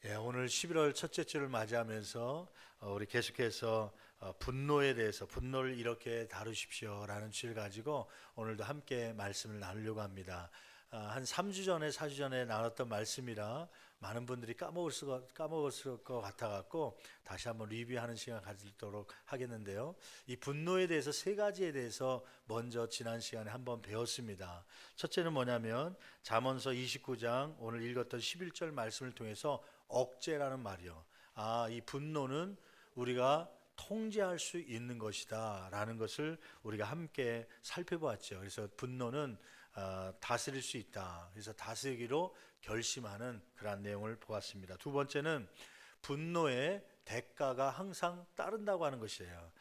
오늘 11월 첫째 주를 맞이하면서 우리 계속해서 분노에 대해서 분노를 이렇게 다루십시오라는 주제를 가지고 오늘도 함께 말씀을 나누려고 합니다. 한 3주 전에 4주 전에 나눴던 말씀이라 많은 분들이 까먹었을 것 같아갖고 다시 한번 리뷰하는 시간 가지도록 하겠는데요. 이 분노에 대해서 세 가지에 대해서 먼저 지난 시간에 한번 배웠습니다. 첫째는 뭐냐면 잠언서 29장 오늘 읽었던 11절 말씀을 통해서 억제라는 말이요. 이 분노는 우리가 통제할 수 있는 것이다 라는 것을 우리가 함께 살펴보았죠. 그래서 분노는 다스릴 수 있다. 그래서 다스리기로 결심하는 그런 내용을 보았습니다. 두 번째는 분노의 대가가 항상 따른다고 하는 것이에요.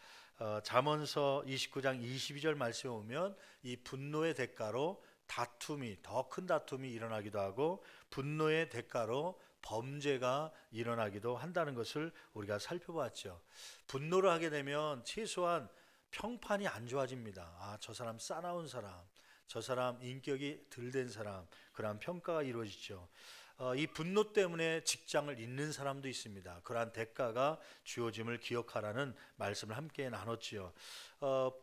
잠언서 29장 22절 말씀에 보면 이 분노의 대가로 더 큰 다툼이 일어나기도 하고 분노의 대가로 범죄가 일어나기도 한다는 것을 우리가 살펴봤죠. 분노를 하게 되면 최소한 평판이 안 좋아집니다. 저 사람 싸나운 사람, 저 사람 인격이 덜 된 사람, 그러한 평가가 이루어지죠. 이 분노 때문에 직장을 잃는 사람도 있습니다. 그러한 대가가 주어짐을 기억하라는 말씀을 함께 나눴지요.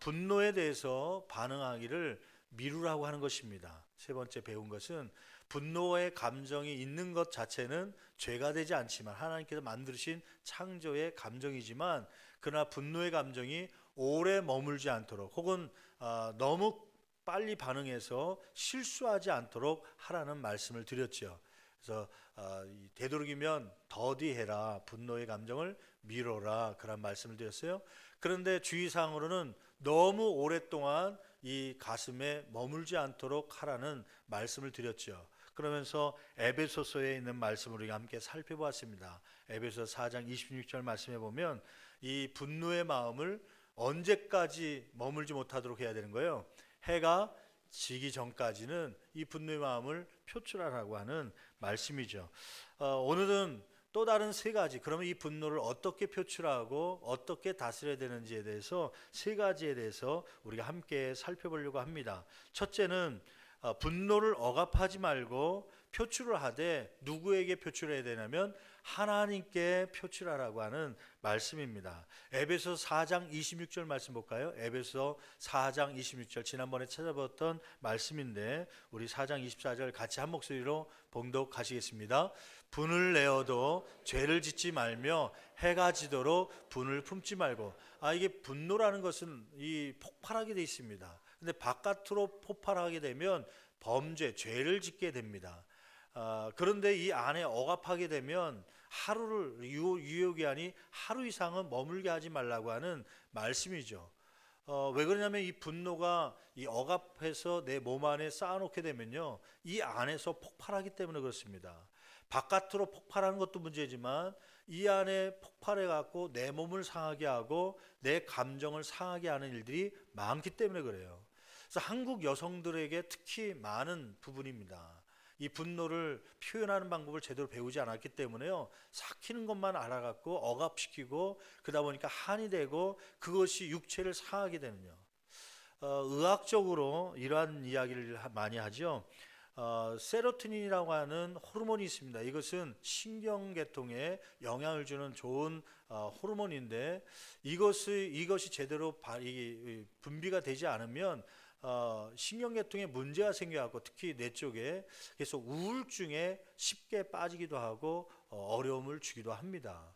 분노에 대해서 반응하기를 미루라고 하는 것입니다. 세 번째 배운 것은 분노의 감정이 있는 것 자체는 죄가 되지 않지만 하나님께서 만드신 창조의 감정이지만 그러나 분노의 감정이 오래 머물지 않도록 혹은 너무 빨리 반응해서 실수하지 않도록 하라는 말씀을 드렸죠. 그래서 되도록이면 더디해라, 분노의 감정을 미뤄라, 그런 말씀을 드렸어요. 그런데 주의사항으로는 너무 오랫동안 이 가슴에 머물지 않도록 하라는 말씀을 드렸죠. 그러면서 에베소서에 있는 말씀을 우리가 함께 살펴보았습니다. 에베소 4장 26절 말씀에 보면 이 분노의 마음을 언제까지 머물지 못하도록 해야 되는 거예요? 해가 지기 전까지는 이 분노의 마음을 표출하라고 하는 말씀이죠. 오늘은 또 다른 세 가지, 그러면 이 분노를 어떻게 표출하고 어떻게 다스려야 되는지에 대해서 세 가지에 대해서 우리가 함께 살펴보려고 합니다. 첫째는 분노를 억압하지 말고 표출을 하되 누구에게 표출해야 되냐면 하나님께 표출하라고 하는 말씀입니다. 에베소 4장 26절 말씀 볼까요? 에베소 4장 26절 지난번에 찾아봤던 말씀인데 우리 4장 24절 같이 한 목소리로 봉독하시겠습니다. 분을 내어도 죄를 짓지 말며 해가 지도록 분을 품지 말고. 이게 분노라는 것은 이 폭발하게 돼 있습니다. 근데 바깥으로 폭발하게 되면 범죄, 죄를 짓게 됩니다. 그런데 이 안에 억압하게 되면 하루를 유효기한이 하루 이상은 머물게 하지 말라고 하는 말씀이죠. 왜 그러냐면 이 분노가 이 억압해서 내 몸 안에 쌓아놓게 되면요, 이 안에서 폭발하기 때문에 그렇습니다. 바깥으로 폭발하는 것도 문제지만 이 안에 폭발해 갖고 내 몸을 상하게 하고 내 감정을 상하게 하는 일들이 많기 때문에 그래요. 그래서 한국 여성들에게 특히 많은 부분입니다. 이 분노를 표현하는 방법을 제대로 배우지 않았기 때문에요, 삭히는 것만 알아갖고 억압시키고 그러다 보니까 한이 되고 그것이 육체를 상하게 되는요. 의학적으로 이러한 이야기를 많이 하죠. 세로토닌이라고 하는 호르몬이 있습니다. 이것은 신경계통에 영향을 주는 좋은 호르몬인데 이것이 제대로 분비가 되지 않으면 신경계통에 문제가 생겨갖고 특히 뇌 쪽에 계속 우울증에 쉽게 빠지기도 하고 어려움을 주기도 합니다.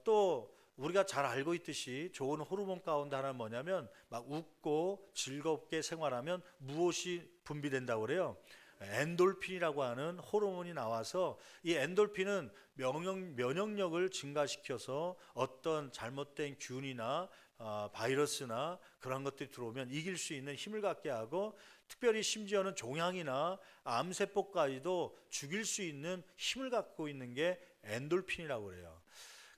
또 우리가 잘 알고 있듯이 좋은 호르몬 가운데 하나는 뭐냐면 막 웃고 즐겁게 생활하면 무엇이 분비된다고 그래요? 엔돌핀이라고 하는 호르몬이 나와서 이 엔돌핀은 면역력을 증가시켜서 어떤 잘못된 균이나 바이러스나 그런 것들이 들어오면 이길 수 있는 힘을 갖게 하고 특별히 심지어는 종양이나 암세포까지도 죽일 수 있는 힘을 갖고 있는 게 엔돌핀이라고 그래요.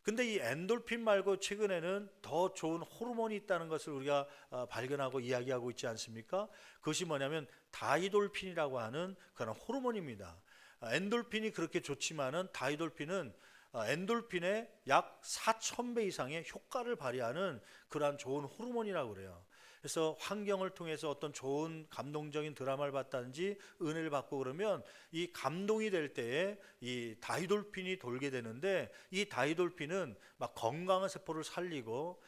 근데 이 엔돌핀 말고 최근에는 더 좋은 호르몬이 있다는 것을 우리가 발견하고 이야기하고 있지 않습니까? 그것이 뭐냐면 다이돌핀이라고 하는 그런 호르몬입니다. 엔돌핀이 그렇게 좋지만은 다이돌핀은 엔돌핀의 약 4,000배 이상의 효과를 발휘하는 그러한 좋은 호르몬이라고 그래요. 그래서 환경을 통해서 어떤 좋은 감동적인 드라마를 봤다든지 은혜를 받고 그러면 이 감동이 될 때에 이 다이돌핀이 돌게 되는데, 이 다이돌핀은 막 건강한 세포를 살리고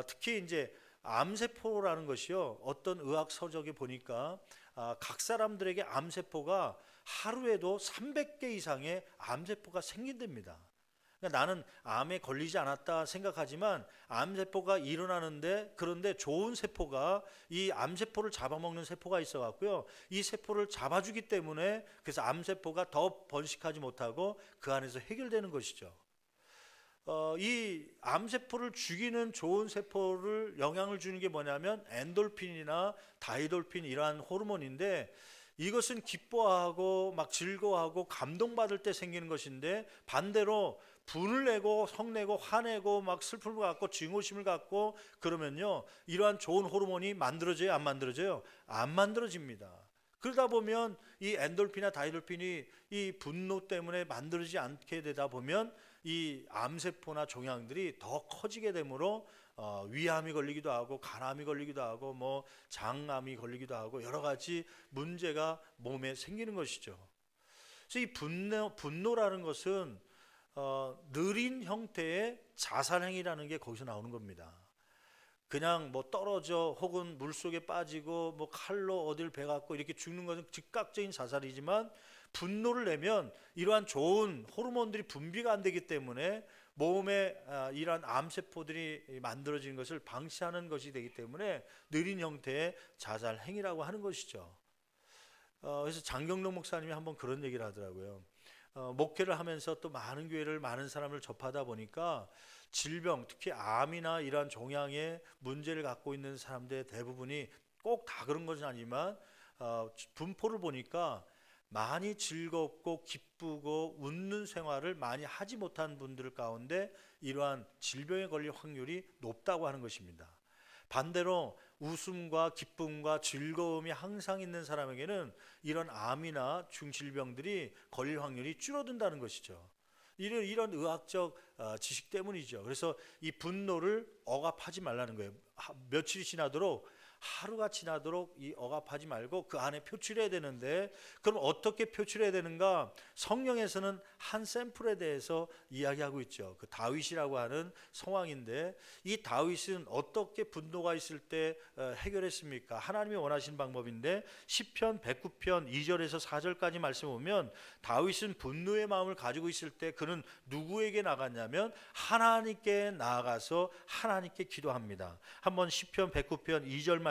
특히 이제 암세포라는 것이요, 어떤 의학 서적에 보니까 각 사람들에게 암세포가 하루에도 300개 이상의 암세포가 생긴답니다. 그러니까 나는 암에 걸리지 않았다 생각하지만 암세포가 일어나는데, 그런데 좋은 세포가 이 암세포를 잡아먹는 세포가 있어 갖고요, 이 세포를 잡아주기 때문에 그래서 암세포가 더 번식하지 못하고 그 안에서 해결되는 것이죠. 이 암세포를 죽이는 좋은 세포를 영향을 주는 게 뭐냐면 엔돌핀이나 다이돌핀, 이러한 호르몬인데, 이것은 기뻐하고 막 즐거워하고 감동받을 때 생기는 것인데, 반대로 분을 내고 성내고 화내고 막 슬픔을 갖고 증오심을 갖고 그러면요, 이러한 좋은 호르몬이 만들어져요, 안 만들어져요? 안 만들어집니다. 그러다 보면 이 엔돌핀이나 다이돌핀이 이 분노 때문에 만들어지지 않게 되다 보면 이 암세포나 종양들이 더 커지게 되므로 위암이 걸리기도 하고 간암이 걸리기도 하고 뭐 장암이 걸리기도 하고 여러 가지 문제가 몸에 생기는 것이죠. 그래서 이 분노라는 것은 느린 형태의 자살행위라는 게 거기서 나오는 겁니다. 그냥 뭐 떨어져 혹은 물속에 빠지고 뭐 칼로 어딜 베갖고 이렇게 죽는 것은 즉각적인 자살이지만, 분노를 내면 이러한 좋은 호르몬들이 분비가 안 되기 때문에 몸에 이러한 암세포들이 만들어지는 것을 방치하는 것이 되기 때문에 느린 형태의 자살 행위라고 하는 것이죠. 그래서 장경록 목사님이 한번 그런 얘기를 하더라고요. 목회를 하면서 또 많은 교회를, 많은 사람을 접하다 보니까 질병, 특히 암이나 이러한 종양의 문제를 갖고 있는 사람들의 대부분이 꼭 다 그런 것은 아니지만 분포를 보니까 많이 즐겁고 기쁘고 웃는 생활을 많이 하지 못한 분들 가운데 이러한 질병에 걸릴 확률이 높다고 하는 것입니다. 반대로 웃음과 기쁨과 즐거움이 항상 있는 사람에게는 이런 암이나 중질병들이 걸릴 확률이 줄어든다는 것이죠. 이런 의학적 지식 때문이죠. 그래서 이 분노를 억압하지 말라는 거예요. 며칠이 지나도록, 하루가 지나도록 이 억압하지 말고 그 안에 표출해야 되는데, 그럼 어떻게 표출해야 되는가? 성경에서는 한 샘플에 대해서 이야기하고 있죠. 그 다윗이라고 하는 성왕인데, 이 다윗은 어떻게 분노가 있을 때 해결했습니까? 하나님이 원하시는 방법인데, 시편 109편 2절에서 4절까지 말씀 보면 다윗은 분노의 마음을 가지고 있을 때 그는 누구에게 나갔냐면 하나님께 나아가서 하나님께 기도합니다. 한번 시편 109편 2절 말씀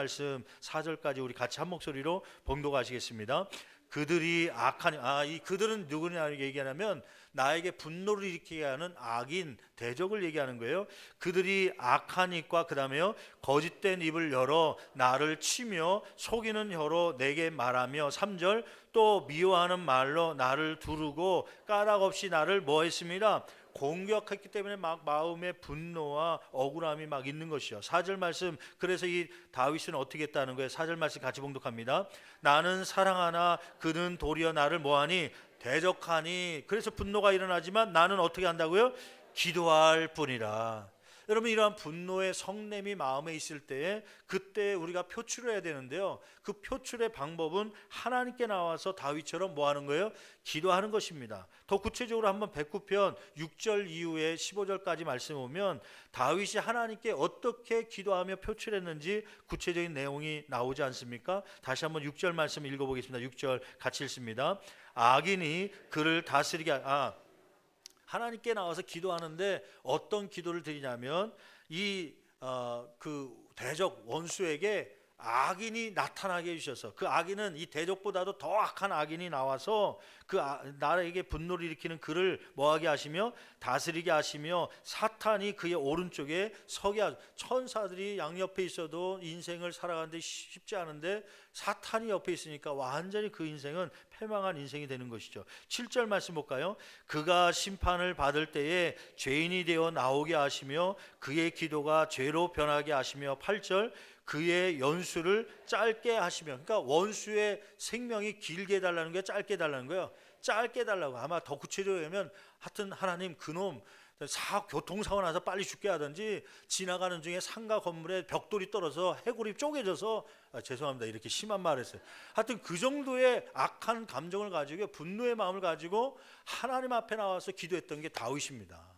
4절까지 우리 같이 한 목소리로 봉독하시겠습니다. 그들이 악한, 이 그들은 누구냐 얘기하냐면 나에게 분노를 일으키게 하는 악인 대적을 얘기하는 거예요. 그들이 악한 입과 그 다음에요 거짓된 입을 열어 나를 치며 속이는 혀로 내게 말하며, 3절 또 미워하는 말로 나를 두르고 까닭 없이 나를 뭐 했습니다? 공격했기 때문에 막 마음에 분노와 억울함이 막 있는 것이요. 4절 말씀, 그래서 이 다윗은 어떻게 했다는 거예요? 4절 말씀 같이 봉독합니다. 나는 사랑하나 그는 도리어 나를 뭐하니? 대적하니. 그래서 분노가 일어나지만 나는 어떻게 한다고요? 기도할 뿐이라. 여러분, 이러한 분노의 성냄이 마음에 있을 때에 그때 우리가 표출해야 되는데요, 그 표출의 방법은 하나님께 나와서 다윗처럼 뭐 하는 거예요? 기도하는 것입니다. 더 구체적으로 한번 109편 6절 이후에 15절까지 말씀 보면 다윗이 하나님께 어떻게 기도하며 표출했는지 구체적인 내용이 나오지 않습니까? 다시 한번 6절 말씀 읽어보겠습니다. 6절 같이 읽습니다. 악인이 그를 다스리게 하나님께 나와서 기도하는데 어떤 기도를 드리냐면 그 대적 원수에게 악인이 나타나게 해주셔서, 그 악인은 이 대적보다도 더 악한 악인이 나와서 그 나라에게 분노를 일으키는 그를 뭐하게 하시며 다스리게 하시며, 사탄이 그의 오른쪽에 서게 하죠. 천사들이 양옆에 있어도 인생을 살아가는데 쉽지 않은데 사탄이 옆에 있으니까 완전히 그 인생은 패망한 인생이 되는 것이죠. 7절 말씀 볼까요? 그가 심판을 받을 때에 죄인이 되어 나오게 하시며 그의 기도가 죄로 변하게 하시며, 8절 그의 연수를 짧게 하시며, 그러니까 원수의 생명이 길게 해달라는 거예요, 짧게 해달라는 거예요? 짧게 해달라고. 아마 더 구체적으로 하면 하여튼 하나님 그놈 교통사고 나서 빨리 죽게 하든지, 지나가는 중에 상가 건물에 벽돌이 떨어져 해골이 쪼개져서, 죄송합니다 이렇게 심한 말을 했어요. 하여튼 그 정도의 악한 감정을 가지고, 분노의 마음을 가지고 하나님 앞에 나와서 기도했던 게 다윗입니다.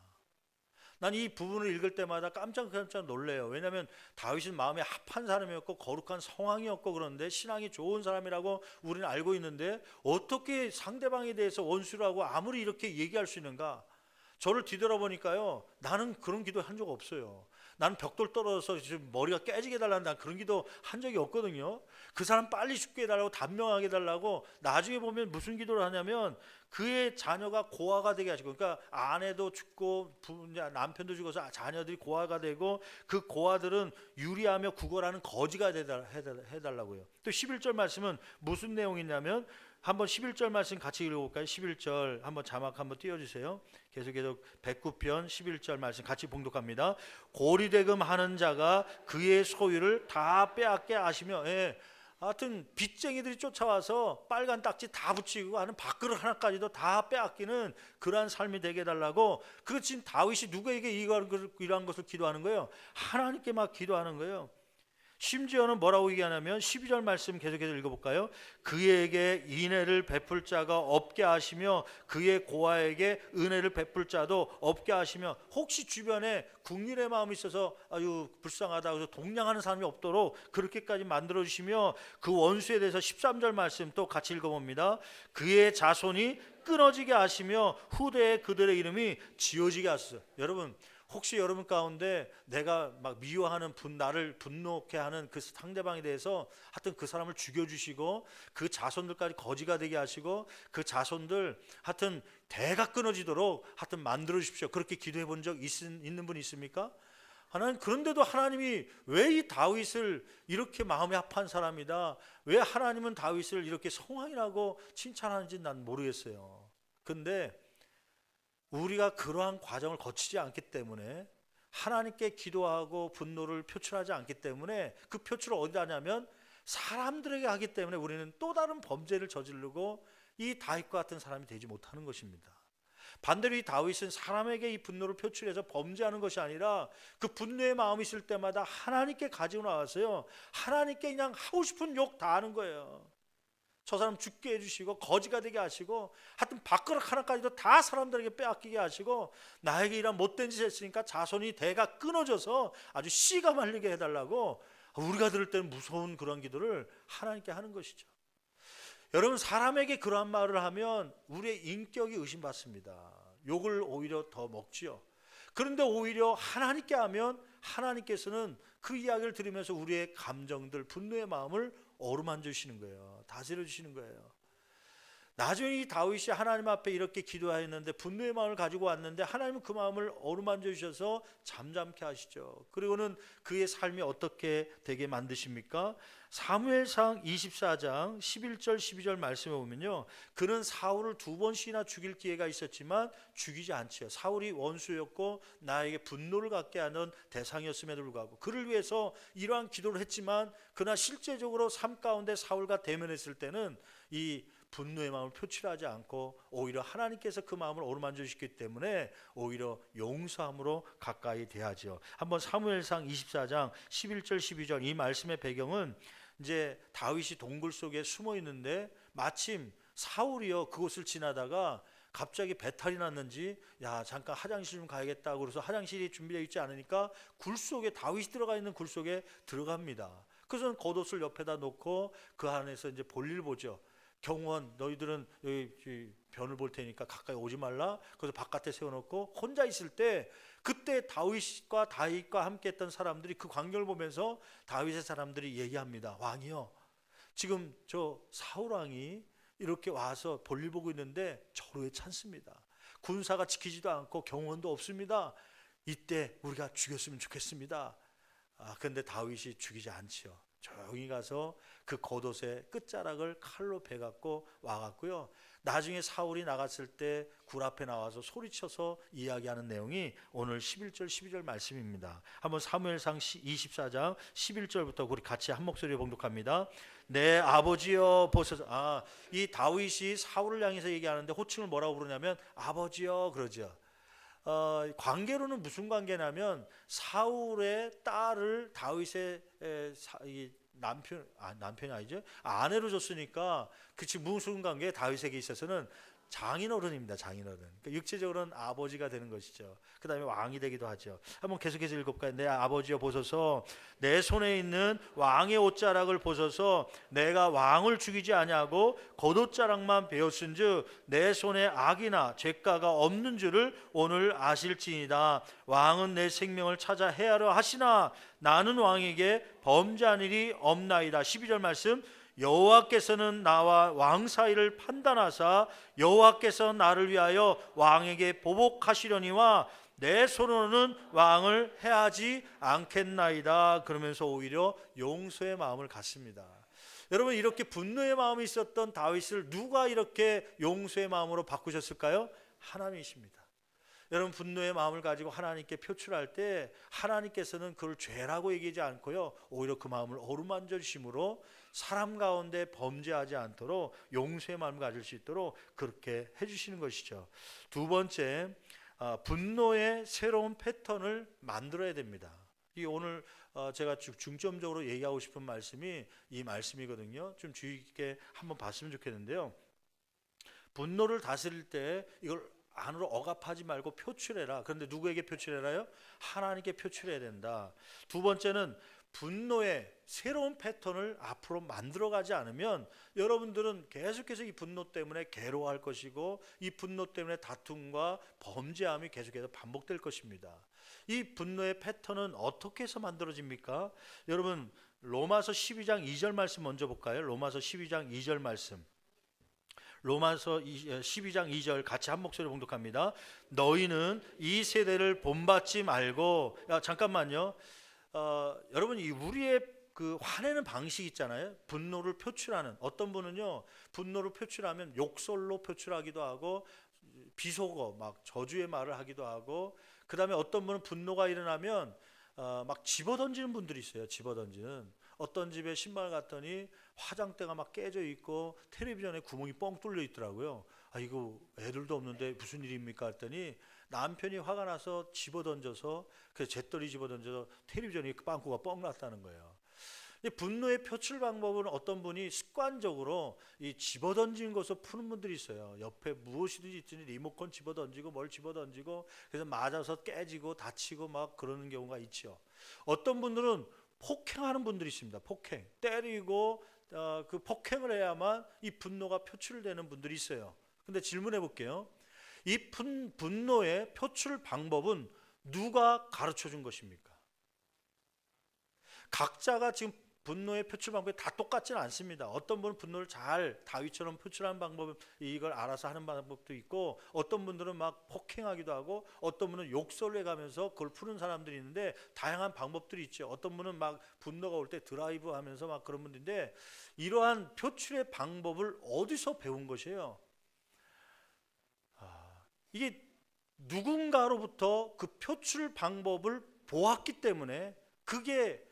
난 이 부분을 읽을 때마다 깜짝 놀래요. 왜냐하면 다윗은 마음에 합한 사람이었고 거룩한 성왕이었고, 그런데 신앙이 좋은 사람이라고 우리는 알고 있는데 어떻게 상대방에 대해서 원수라고 아무리 이렇게 얘기할 수 있는가? 저를 뒤돌아보니까요, 나는 그런 기도 한 적 없어요. 나는 벽돌 떨어져서 지금 머리가 깨지게 해달라는, 난 그런 기도 한 적이 없거든요. 그 사람 빨리 죽게 해달라고, 단명하게 해달라고. 나중에 보면 무슨 기도를 하냐면 그의 자녀가 고아가 되게 하시고, 그러니까 아내도 죽고 남편도 죽어서 자녀들이 고아가 되고, 그 고아들은 유리하며 구걸하는 거지가 해달라고요. 또 11절 말씀은 무슨 내용이냐면, 한번 11절 말씀 같이 읽어볼까요? 11절 한번 자막 한번 띄워주세요. 계속 109편 11절 말씀 같이 봉독합니다. 고리대금 하는 자가 그의 소유를 다 빼앗게 하시며, 하여튼 빚쟁이들이 쫓아와서 빨간 딱지 다 붙이고 하는 밥그릇 하나까지도 다 빼앗기는 그러한 삶이 되게 해달라고. 그 지금 다윗이 누구에게 이러한 것을 기도하는 거예요? 하나님께 막 기도하는 거예요. 심지어는 뭐라고 얘기하냐면 12절 말씀 계속해서 읽어볼까요? 그에게 인애를 베풀 자가 없게 하시며 그의 고아에게 은혜를 베풀 자도 없게 하시며. 혹시 주변에 국민의 마음이 있어서 아유 불쌍하다 그래서 동냥하는 사람이 없도록 그렇게까지 만들어주시며, 그 원수에 대해서 13절 말씀 또 같이 읽어봅니다. 그의 자손이 끊어지게 하시며 후대에 그들의 이름이 지어지게 하소서. 여러분, 혹시 여러분 가운데 내가 막 미워하는 나를 분노케 하는 그 상대방에 대해서 하여튼 그 사람을 죽여주시고, 그 자손들까지 거지가 되게 하시고, 그 자손들 하여튼 대가 끊어지도록 하여튼 만들어 주십시오. 그렇게 기도해 본 적 있는 분 있습니까? 하나님, 그런데도 하나님이 왜 이 다윗을 이렇게 마음에 합한 사람이다, 왜 하나님은 다윗을 이렇게 성왕이라고 칭찬하는지 난 모르겠어요. 근데 우리가 그러한 과정을 거치지 않기 때문에, 하나님께 기도하고 분노를 표출하지 않기 때문에, 그 표출을 어디다 하냐면 사람들에게 하기 때문에 우리는 또 다른 범죄를 저지르고 이 다윗과 같은 사람이 되지 못하는 것입니다. 반대로 이 다윗은 사람에게 이 분노를 표출해서 범죄하는 것이 아니라 그 분노의 마음이 있을 때마다 하나님께 가지고 나와서요, 하나님께 그냥 하고 싶은 욕 다 하는 거예요. 저 사람 죽게 해주시고 거지가 되게 하시고, 하여튼 밥그릇 하나까지도 다 사람들에게 빼앗기게 하시고, 나에게 이런 못된 짓을 했으니까 자손이 대가 끊어져서 아주 씨가 말리게 해달라고. 우리가 들을 때는 무서운 그런 기도를 하나님께 하는 것이죠. 여러분, 사람에게 그러한 말을 하면 우리의 인격이 의심받습니다. 욕을 오히려 더 먹지요. 그런데 오히려 하나님께 하면 하나님께서는 그 이야기를 들으면서 우리의 감정들, 분노의 마음을 어루만져 주시는 거예요. 다스려 주시는 거예요. 나중에 이 다윗이 하나님 앞에 이렇게 기도했는데, 분노의 마음을 가지고 왔는데, 하나님은 그 마음을 어루만져 주셔서 잠잠케 하시죠. 그리고는 그의 삶이 어떻게 되게 만드십니까? 사무엘상 24장 11절 12절 말씀에 보면요, 그는 사울을 2번씩이나 죽일 기회가 있었지만 죽이지 않지요. 사울이 원수였고 나에게 분노를 갖게 하는 대상이었음에도 불구하고 그를 위해서 이러한 기도를 했지만, 그러나 실제적으로 삶 가운데 사울과 대면했을 때는 이 분노의 마음을 표출하지 않고 오히려 하나님께서 그 마음을 어루만져 주시기 때문에 오히려 용서함으로 가까이 대하죠. 한번 사무엘상 24장 11절 12절 이 말씀의 배경은, 이제 다윗이 동굴 속에 숨어 있는데 마침 사울이요 그곳을 지나다가 갑자기 배탈이 났는지, 야 잠깐 화장실 좀 가야겠다고 그래서 화장실이 준비되어 있지 않으니까 굴 속에, 다윗이 들어가 있는 굴 속에 들어갑니다. 그래서 겉옷을 옆에다 놓고 그 안에서 이제 볼일 보죠. 경호원, 너희들은 여기 변을 볼 테니까 가까이 오지 말라. 그래서 바깥에 세워놓고 혼자 있을 때, 그때 다윗과 함께 했던 사람들이 그 광경을 보면서 다윗의 사람들이 얘기합니다. 왕이요, 지금 저 사울 왕이 이렇게 와서 볼일 보고 있는데 저를 왜 찾습니다. 군사가 지키지도 않고 경호원도 없습니다. 이때 우리가 죽였으면 좋겠습니다. 그런데 다윗이 죽이지 않지요. 조용히 가서 그 겉옷의 끝자락을 칼로 베갖고 와갖고요, 나중에 사울이 나갔을 때 굴 앞에 나와서 소리쳐서 이야기하는 내용이 오늘 11절 12절 말씀입니다. 한번 사무엘상 24장 11절부터 우리 같이 한 목소리로 봉독합니다. 내 아버지여 보소서. 이 다윗이 사울을 향해서 얘기하는데 호칭을 뭐라고 부르냐면 아버지여 그러죠. 관계로는 무슨 관계냐면 사울의 딸을 다윗의 이 남편이 아니죠. 아내로 줬으니까 그치 무슨 관계? 다윗에게 있어서는 장인어른입니다. 장인어른. 그러니까 육체적으로는 아버지가 되는 것이죠. 그 다음에 왕이 되기도 하죠. 한번 계속해서 읽어볼까요? 내 아버지여 보소서 내 손에 있는 왕의 옷자락을 보소서 내가 왕을 죽이지 아니하고 겉옷자락만 베었은즉 내 손에 악이나 죄가가 없는 줄을 오늘 아실지니라. 왕은 내 생명을 찾아 해하려 하시나 나는 왕에게 범죄한 일이 없나이다. 12절 말씀 여호와께서는 나와 왕 사이를 판단하사 여호와께서 나를 위하여 왕에게 보복하시려니와 내 손으로는 왕을 해하지 않겠나이다. 그러면서 오히려 용서의 마음을 갖습니다. 여러분 이렇게 분노의 마음이 있었던 다윗을 누가 이렇게 용서의 마음으로 바꾸셨을까요? 하나님이십니다. 여러분 분노의 마음을 가지고 하나님께 표출할 때 하나님께서는 그걸 죄라고 얘기하지 않고요, 오히려 그 마음을 어루만져 주심으로 사람 가운데 범죄하지 않도록 용서의 마음을 가질 수 있도록 그렇게 해주시는 것이죠. 두 번째, 분노의 새로운 패턴을 만들어야 됩니다. 이 오늘 제가 중점적으로 얘기하고 싶은 말씀이 이 말씀이거든요. 좀 주의 깊게 한번 봤으면 좋겠는데요. 분노를 다스릴 때 이걸 안으로 억압하지 말고 표출해라. 그런데 누구에게 표출해라요? 하나님께 표출해야 된다. 두 번째는 분노의 새로운 패턴을 앞으로 만들어가지 않으면 여러분들은 계속해서 이 분노 때문에 괴로워할 것이고 이 분노 때문에 다툼과 범죄함이 계속해서 반복될 것입니다. 이 분노의 패턴은 어떻게 해서 만들어집니까? 여러분 로마서 12장 2절 말씀 먼저 볼까요? 로마서 12장 2절 말씀. 로마서 12장 2절 같이 한 목소리로 봉독합니다. 너희는 이 세대를 본받지 말고, 잠깐만요. 여러분 이 우리의 그 화내는 방식 있잖아요. 분노를 표출하는, 어떤 분은요 분노를 표출하면 욕설로 표출하기도 하고 비속어 막 저주의 말을 하기도 하고, 그 다음에 어떤 분은 분노가 일어나면 막 집어던지는 분들이 있어요. 집어던지는. 어떤 집에 신발 갔더니 화장대가 막 깨져 있고 텔레비전에 구멍이 뻥 뚫려 있더라고요. 아 이거 애들도 없는데 무슨 일입니까 했더니 남편이 화가 나서 집어던져서 그 잿더리 집어던져서 텔레비전이 빵꾸가 뻥 났다는 거예요. 분노의 표출 방법은 어떤 분이 습관적으로 이 집어던지는 것을 푸는 분들이 있어요. 옆에 무엇이든지 있더니 리모컨 집어던지고 뭘 집어던지고 그래서 맞아서 깨지고 다치고 막 그러는 경우가 있죠. 어떤 분들은 폭행하는 분들이 있습니다. 폭행, 때리고 그 폭행을 해야만 이 분노가 표출되는 분들이 있어요. 근데 질문해 볼게요. 이 분노의 표출 방법은 누가 가르쳐 준 것입니까? 각자가 지금 분노의 표출 방법이 다 똑같지는 않습니다. 어떤 분은 분노를 잘 다윗처럼 표출하는 방법, 이걸 알아서 하는 방법도 있고, 어떤 분들은 막 폭행하기도 하고, 어떤 분은 욕설을 해가면서 그걸 푸는 사람들이 있는데 다양한 방법들이 있죠. 어떤 분은 막 분노가 올 때 드라이브 하면서 막 그런 분들인데, 이러한 표출의 방법을 어디서 배운 것이에요? 이게 누군가로부터 그 표출 방법을 보았기 때문에 그게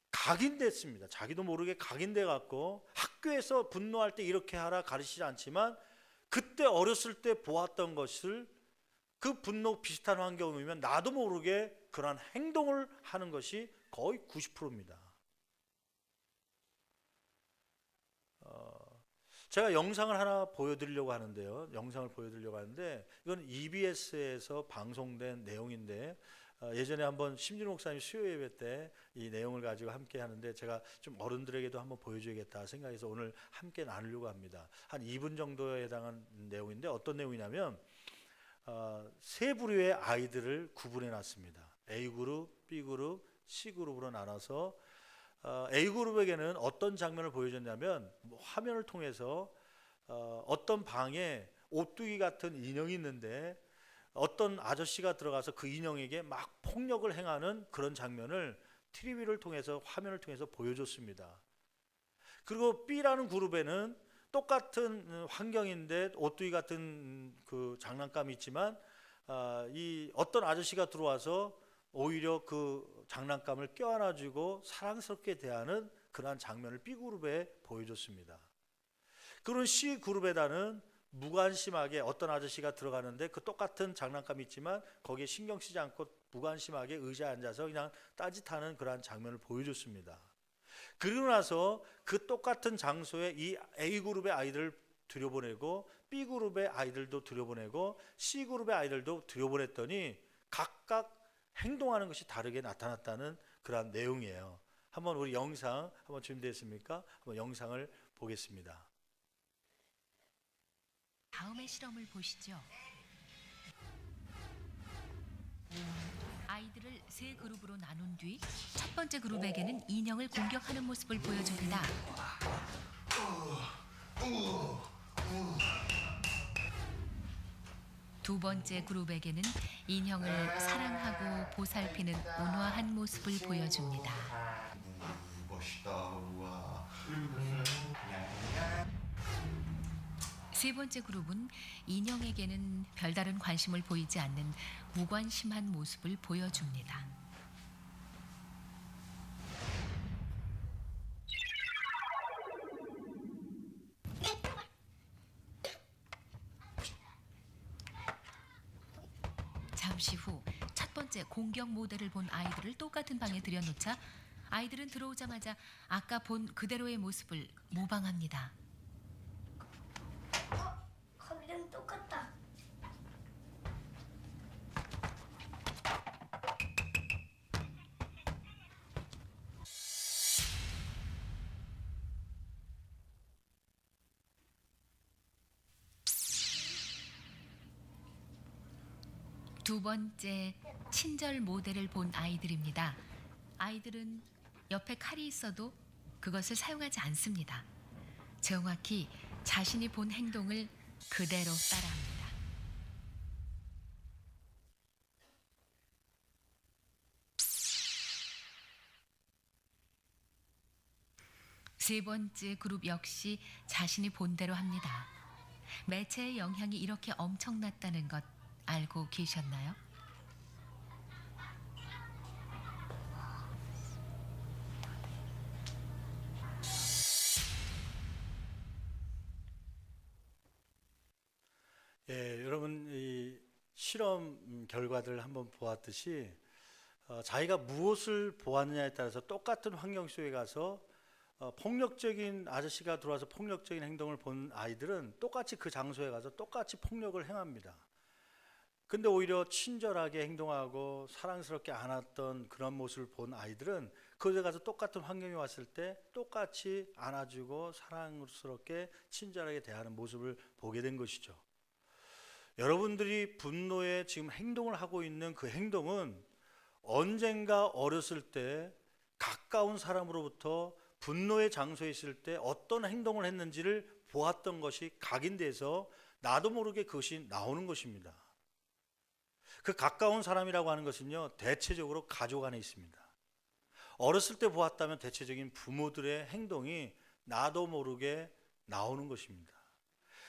각인됐습니다. 자기도 모르게 각인돼 갖고 학교에서 분노할 때 이렇게 하라 가르치지 않지만 그때 어렸을 때 보았던 것을 그 분노 비슷한 환경이면 나도 모르게 그러한 행동을 하는 것이 거의 90%입니다. 제가 영상을 하나 보여드리려고 하는데요. 영상을 보여드리려고 하는데 이건 EBS에서 방송된 내용인데 예전에 한번 심진호 목사님 수요 예배 때 이 내용을 가지고 함께 하는데 제가 좀 어른들에게도 한번 보여줘야겠다 생각해서 오늘 함께 나누려고 합니다. 한 2분 정도에 해당한 내용인데 어떤 내용이냐면 세 부류의 아이들을 구분해 놨습니다. A그룹, B그룹, C그룹으로 나눠서 A그룹에게는 어떤 장면을 보여줬냐면 화면을 통해서 어떤 방에 오뚜기 같은 인형이 있는데 어떤 아저씨가 들어가서 그 인형에게 막 폭력을 행하는 그런 장면을 TV를 통해서 화면을 통해서 보여줬습니다. 그리고 B라는 그룹에는 똑같은 환경인데 오뚜기 같은 그 장난감이 있지만 이 어떤 아저씨가 들어와서 오히려 그 장난감을 껴안아주고 사랑스럽게 대하는 그러한 장면을 B그룹에 보여줬습니다. 그런 C그룹에다는 무관심하게 어떤 아저씨가 들어가는데 그 똑같은 장난감이 있지만 거기에 신경 쓰지 않고 무관심하게 의자에 앉아서 그냥 딴짓하는 그러한 장면을 보여줬습니다. 그리고 나서 그 똑같은 장소에 이 A그룹의 아이들을 들여보내고 B그룹의 아이들도 들여보내고 C그룹의 아이들도 들여보냈더니 각각 행동하는 것이 다르게 나타났다는 그러한 내용이에요. 한번 우리 영상 한번 준비됐습니까? 한번 영상을 보겠습니다. 다음의 실험을 보시죠. 아이들을 세 그룹으로 나눈 뒤 첫 번째 그룹에게는 인형을 공격하는 모습을 보여줍니다. 두 번째 그룹에게는 인형을 사랑하고 보살피는 온화한 모습을 보여줍니다. 멋있다. 우와. 세 번째 그룹은 인형에게는 별다른 관심을 보이지 않는 무관심한 모습을 보여줍니다. 잠시 후 첫 번째 공격 모델을 본 아이들을 똑같은 방에 들여놓자 아이들은 들어오자마자 아까 본 그대로의 모습을 모방합니다. 거기랑 똑같다. 두 번째 친절 모델을 본 아이들입니다. 아이들은 옆에 칼이 있어도 그것을 사용하지 않습니다. 정확히 자신이 본 행동을 그대로 따라합니다. 세 번째 그룹 역시 자신이 본 대로 합니다. 매체의 영향이 이렇게 엄청났다는 것 알고 계셨나요? 예, 여러분 이 실험 결과들을 한번 보았듯이 자기가 무엇을 보았느냐에 따라서 똑같은 환경 속에 가서 폭력적인 아저씨가 들어와서 폭력적인 행동을 본 아이들은 똑같이 그 장소에 가서 똑같이 폭력을 행합니다. 근데 오히려 친절하게 행동하고 사랑스럽게 안았던 그런 모습을 본 아이들은 그곳에 가서 똑같은 환경에 왔을 때 똑같이 안아주고 사랑스럽게 친절하게 대하는 모습을 보게 된 것이죠. 여러분들이 분노에 지금 행동을 하고 있는 그 행동은 언젠가 어렸을 때 가까운 사람으로부터 분노의 장소에 있을 때 어떤 행동을 했는지를 보았던 것이 각인돼서 나도 모르게 그것이 나오는 것입니다. 그 가까운 사람이라고 하는 것은요, 대체적으로 가족 안에 있습니다. 어렸을 때 보았다면 대체적인 부모들의 행동이 나도 모르게 나오는 것입니다.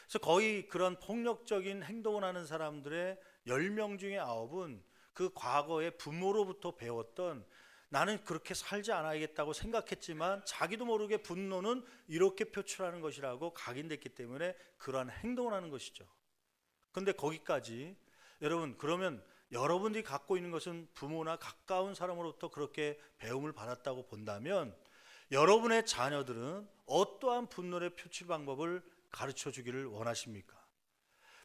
그래서 거의 그런 폭력적인 행동을 하는 사람들의 10명 중에 9은 그 과거에 부모로부터 배웠던 나는 그렇게 살지 않아야겠다고 생각했지만 자기도 모르게 분노는 이렇게 표출하는 것이라고 각인됐기 때문에 그러한 행동을 하는 것이죠. 그런데 거기까지 여러분, 그러면 여러분들이 갖고 있는 것은 부모나 가까운 사람으로부터 그렇게 배움을 받았다고 본다면 여러분의 자녀들은 어떠한 분노의 표출 방법을 가르쳐 주기를 원하십니까?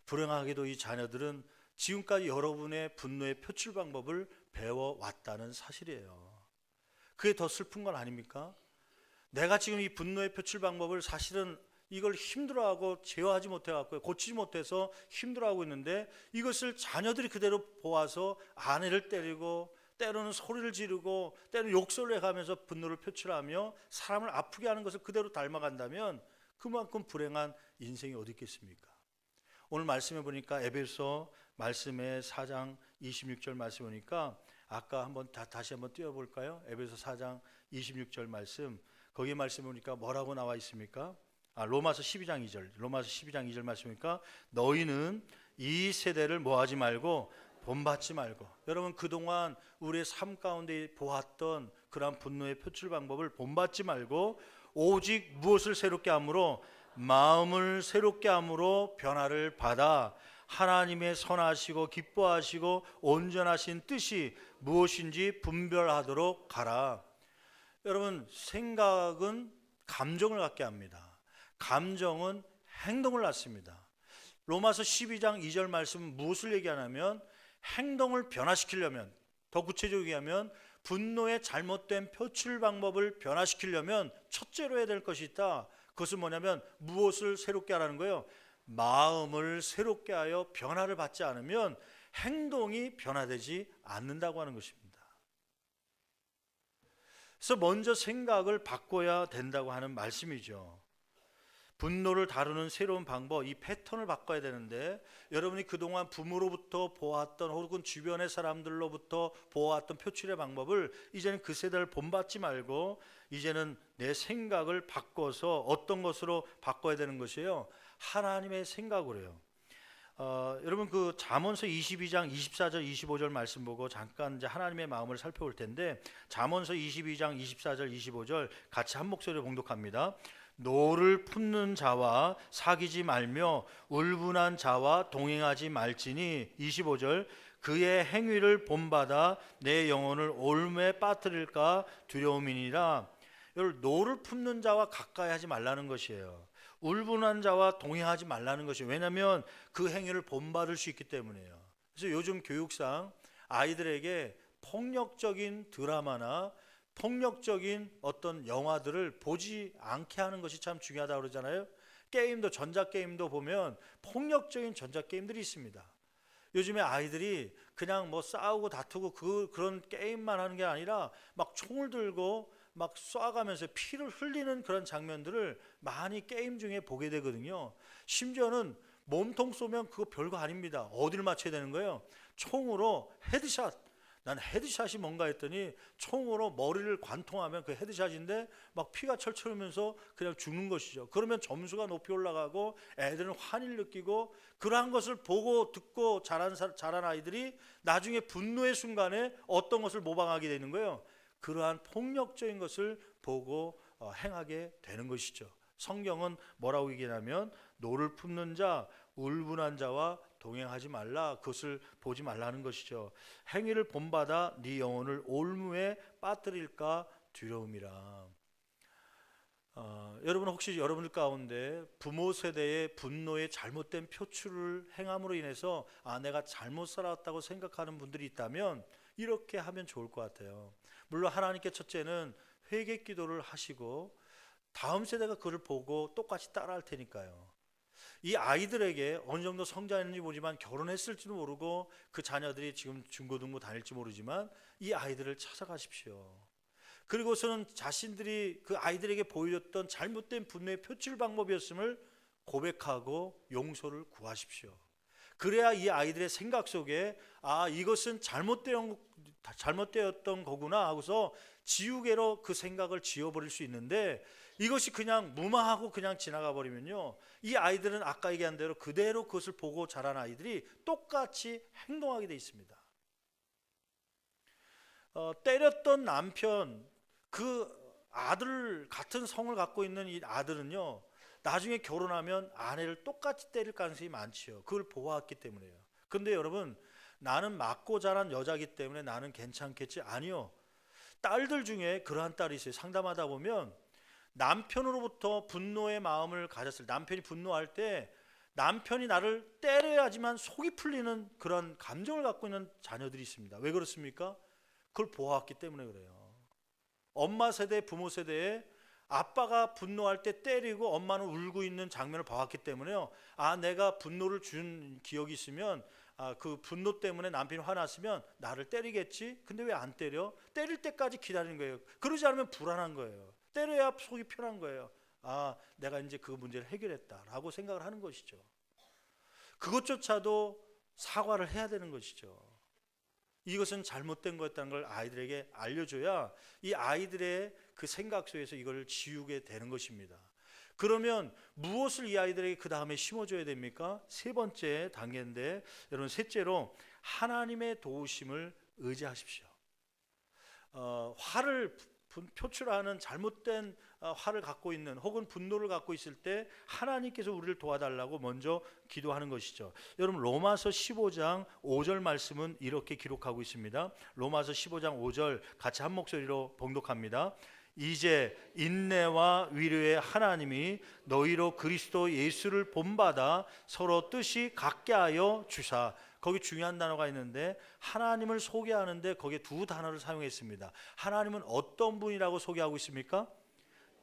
불행하게도 이 자녀들은 지금까지 여러분의 분노의 표출 방법을 배워왔다는 사실이에요. 그게 더 슬픈 건 아닙니까? 내가 지금 이 분노의 표출 방법을 사실은 이걸 힘들어하고 제어하지 못해갖고 고치지 못해서 힘들어하고 있는데 이것을 자녀들이 그대로 보아서 아내를 때리고 때로는 소리를 지르고 때로는 욕설을 해가면서 분노를 표출하며 사람을 아프게 하는 것을 그대로 닮아간다면 그만큼 불행한 인생이 어디 있겠습니까? 오늘 말씀해 보니까 에베소 말씀의 4장 26절 말씀 보니까 아까 한번 다시 한번 띄워볼까요? 에베소 4장 26절 말씀, 거기 말씀 보니까 뭐라고 나와 있습니까? 로마서 12장 2절, 로마서 12장 2절 말씀이니까 너희는 이 세대를 뭐하지 말고 본받지 말고. 여러분, 그동안 우리의 삶 가운데 보았던 그러한 분노의 표출 방법을 본받지 말고 오직 무엇을 새롭게 함으로 마음을 새롭게 함으로 변화를 받아 하나님의 선하시고 기뻐하시고 온전하신 뜻이 무엇인지 분별하도록 가라. 여러분, 생각은 감정을 갖게 합니다. 감정은 행동을 낳습니다. 로마서 12장 2절 말씀은 무엇을 얘기하냐면 행동을 변화시키려면, 더 구체적으로 얘기하면 분노의 잘못된 표출 방법을 변화시키려면 첫째로 해야 될 것이 있다. 그것은 뭐냐면 무엇을 새롭게 하라는 거예요? 마음을 새롭게 하여 변화를 받지 않으면 행동이 변화되지 않는다고 하는 것입니다. 그래서 먼저 생각을 바꿔야 된다고 하는 말씀이죠. 분노를 다루는 새로운 방법, 이 패턴을 바꿔야 되는데 여러분이 그동안 부모로부터 보았던 혹은 주변의 사람들로부터 보았던 표출의 방법을 이제는 그 세대를 본받지 말고 이제는 내 생각을 바꿔서 어떤 것으로 바꿔야 되는 것이에요? 하나님의 생각으로요. 여러분 그 잠언서 22장 24절 25절 말씀 보고 잠깐 이제 하나님의 마음을 살펴볼 텐데 잠언서 22장 24절 25절 같이 한 목소리로 봉독합니다. 노를 품는 자와 사귀지 말며 울분한 자와 동행하지 말지니 25절 그의 행위를 본받아 내 영혼을 올무에 빠뜨릴까 두려움이니라. 여러분 노를 품는 자와 가까이 하지 말라는 것이에요. 울분한 자와 동행하지 말라는 것이에요. 왜냐하면 그 행위를 본받을 수 있기 때문이에요. 그래서 요즘 교육상 아이들에게 폭력적인 드라마나 폭력적인 어떤 영화들을 보지 않게 하는 것이 참 중요하다고 그러잖아요. 게임도 전자게임도 보면 폭력적인 전자게임들이 있습니다. 요즘에 아이들이 그냥 뭐 싸우고 다투고 그런 게임만 하는 게 아니라 막 총을 들고 막 쏴가면서 피를 흘리는 그런 장면들을 많이 게임 중에 보게 되거든요. 심지어는 몸통 쏘면 그거 별거 아닙니다. 어디를 맞춰야 되는 거예요? 총으로 헤드샷. 난 헤드샷이 뭔가 했더니 총으로 머리를 관통하면 그 헤드샷인데 막 피가 철철 흐르면서 그냥 죽는 것이죠. 그러면 점수가 높이 올라가고 애들은 환희를 느끼고 그러한 것을 보고 듣고 자란 아이들이 나중에 분노의 순간에 어떤 것을 모방하게 되는 거예요. 그러한 폭력적인 것을 보고 행하게 되는 것이죠. 성경은 뭐라고 얘기하냐면 노를 품는 자, 울분한 자와 동행하지 말라. 그것을 보지 말라는 것이죠. 행위를 본받아 네 영혼을 올무에 빠뜨릴까 두려움이라. 여러분 혹시 여러분들 가운데 부모 세대의 분노의 잘못된 표출을 행함으로 인해서 내가 잘못 살았다고 생각하는 분들이 있다면 이렇게 하면 좋을 것 같아요. 물론 하나님께 첫째는 회개 기도를 하시고 다음 세대가 그를 보고 똑같이 따라할 테니까요. 이 아이들에게 어느 정도 성장했는지 모르지만 결혼했을지도 모르고 그 자녀들이 지금 중고등부 다닐지 모르지만 이 아이들을 찾아가십시오. 그리고서는 자신들이 그 아이들에게 보여줬던 잘못된 분노의 표출 방법이었음을 고백하고 용서를 구하십시오. 그래야 이 아이들의 생각 속에 이것은 잘못되었던 거구나 하고서 지우개로 그 생각을 지워버릴 수 있는데 이것이 그냥 무마하고 그냥 지나가 버리면요, 이 아이들은 아까 얘기한 대로 그대로 그것을 보고 자란 아이들이 똑같이 행동하게 돼 있습니다. 때렸던 남편, 그 아들 같은 성을 갖고 있는 이 아들은요, 나중에 결혼하면 아내를 똑같이 때릴 가능성이 많지요. 그걸 보아왔기 때문에요. 근데 여러분, 나는 맞고 자란 여자기 때문에 나는 괜찮겠지? 아니요. 딸들 중에 그러한 딸이 있어요. 상담하다 보면 남편으로부터 분노의 마음을 가졌을 때, 남편이 분노할 때 남편이 나를 때려야지만 속이 풀리는 그런 감정을 갖고 있는 자녀들이 있습니다. 왜 그렇습니까? 그걸 보아왔기 때문에 그래요. 엄마 세대, 부모 세대에 아빠가 분노할 때 때리고 엄마는 울고 있는 장면을 봐왔기 때문에요. 내가 분노를 준 기억이 있으면 그 분노 때문에 남편이 화났으면 나를 때리겠지? 근데 왜 안 때려? 때릴 때까지 기다리는 거예요. 그러지 않으면 불안한 거예요. 때려야 속이 편한 거예요. 내가 이제 그 문제를 해결했다라고 생각을 하는 것이죠. 그것조차도 사과를 해야 되는 것이죠. 이것은 잘못된 거였다는 걸 아이들에게 알려줘야 이 아이들의 그 생각 속에서 이걸 지우게 되는 것입니다. 그러면 무엇을 이 아이들에게 그 다음에 심어줘야 됩니까? 세 번째 단계인데, 여러분 셋째로 하나님의 도우심을 의지하십시오. 화를 표출하는 잘못된 화를 갖고 있는 혹은 분노를 갖고 있을 때 하나님께서 우리를 도와달라고 먼저 기도하는 것이죠. 여러분 로마서 15장 5절 말씀은 이렇게 기록하고 있습니다. 로마서 15장 5절 같이 한 목소리로 봉독합니다. 이제 인내와 위로의 하나님이 너희로 그리스도 예수를 본받아 서로 뜻이 같게 하여 주사. 거기 중요한 단어가 있는데 하나님을 소개하는데 거기에 두 단어를 사용했습니다. 하나님은 어떤 분이라고 소개하고 있습니까?